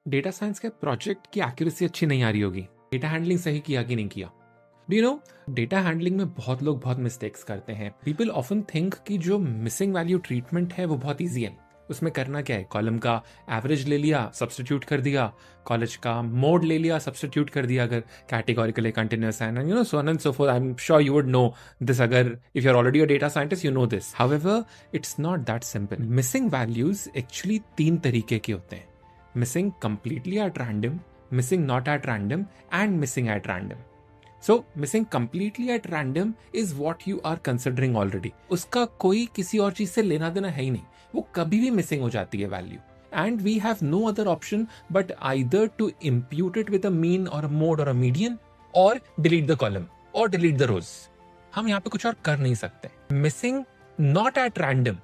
Data science के project की accuracy अच्छी नहीं आ रही होगी, डेटा हैंडलिंग सही किया कि नहीं किया। Do you know, data handling में बहुत लोग बहुत मिस्टेक्स करते हैं। पीपल ऑफन थिंक कि जो मिसिंग वैल्यू ट्रीटमेंट है वो बहुत ईजी है। उसमें करना क्या है, कॉलम का एवरेज ले लिया, सब्स्टिट्यूट कर दिया, कॉलेज का मोड ले लिया, सब्स्टिट्यूट कर दिया, अगर कैटेगोरिकल कंटिन्यूअस है, you know, so on and so forth. I am sure you would know this, अगर if you are already a data scientist you know this. However it's not that simple. Missing values actually 3 तरीके के होते हैं: missing completely at random, missing not at random, and missing at random. So, missing completely at random is what you are considering already. उसका कोई किसी और चीज से लेना देना है ही नहीं, वो कभी भी मिसिंग हो जाती है value, and we have no other option but either to impute it with a mean or a mode or a median, or delete the column or delete the rows. हम यहाँ पे कुछ और कर नहीं सकते। Missing not at random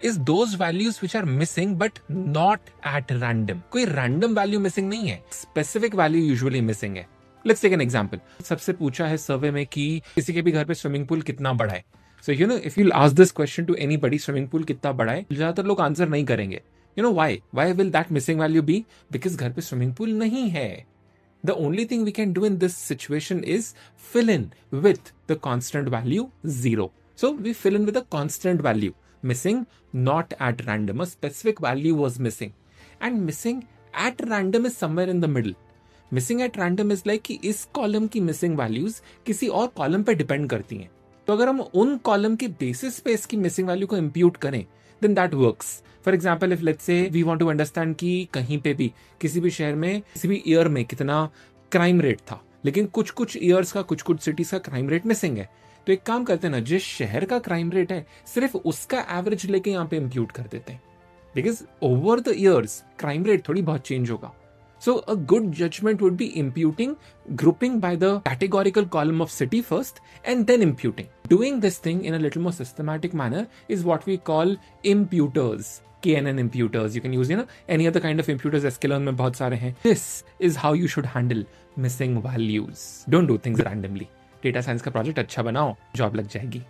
is those values which are missing but not at random. कोई random value missing नहीं है, specific value usually missing है। Let's take an example. सबसे पूछा है सर्वे में कि किसी के भी घर पे स्विमिंग पूल कितना बड़ा है। So you know, if you'll ask this question to anybody, swimming pool कितना बड़ा है, ज्यादातर लोग आंसर नहीं करेंगे। You know why? Why will that missing value be? Because घर पे स्विमिंग पूल नहीं है। The only thing we can do in this situation is fill in with the constant value 0. So we fill in with a constant value. Missing not at random, a specific value was missing, and missing at random is somewhere in the middle. Missing at random is like कि इस column की missing values किसी और column पे depend करती हैं, तो अगर हम उन कॉलम के बेसिस पे इसकी मिसिंग वैल्यू को इंप्यूट करें then that works. For example, if let's say we want to understand कि कहीं पे भी किसी भी शहर में किसी भी ईयर में कितना क्राइम रेट था, लेकिन कुछ कुछ ईयर्स का कुछ कुछ सिटीज का क्राइम रेट मिसिंग है, तो एक काम करते हैं ना, जिस शहर का क्राइम रेट है सिर्फ उसका एवरेज लेके यहाँ पे इंप्यूट कर देते हैं, because over the years crime rate थोड़ी बहुत चेंज होगा। So a good judgement would be imputing, grouping by the categorical column of city first and then imputing. Doing this thing in a little more systematic manner is what we call imputers. KNN imputers. You can use, you know, any other kind of imputers. sklearn में बहुत सारे हैं. This is how you should handle missing values. Don't do things randomly. Data science का project अच्छा बनाओ, job लग जाएगी।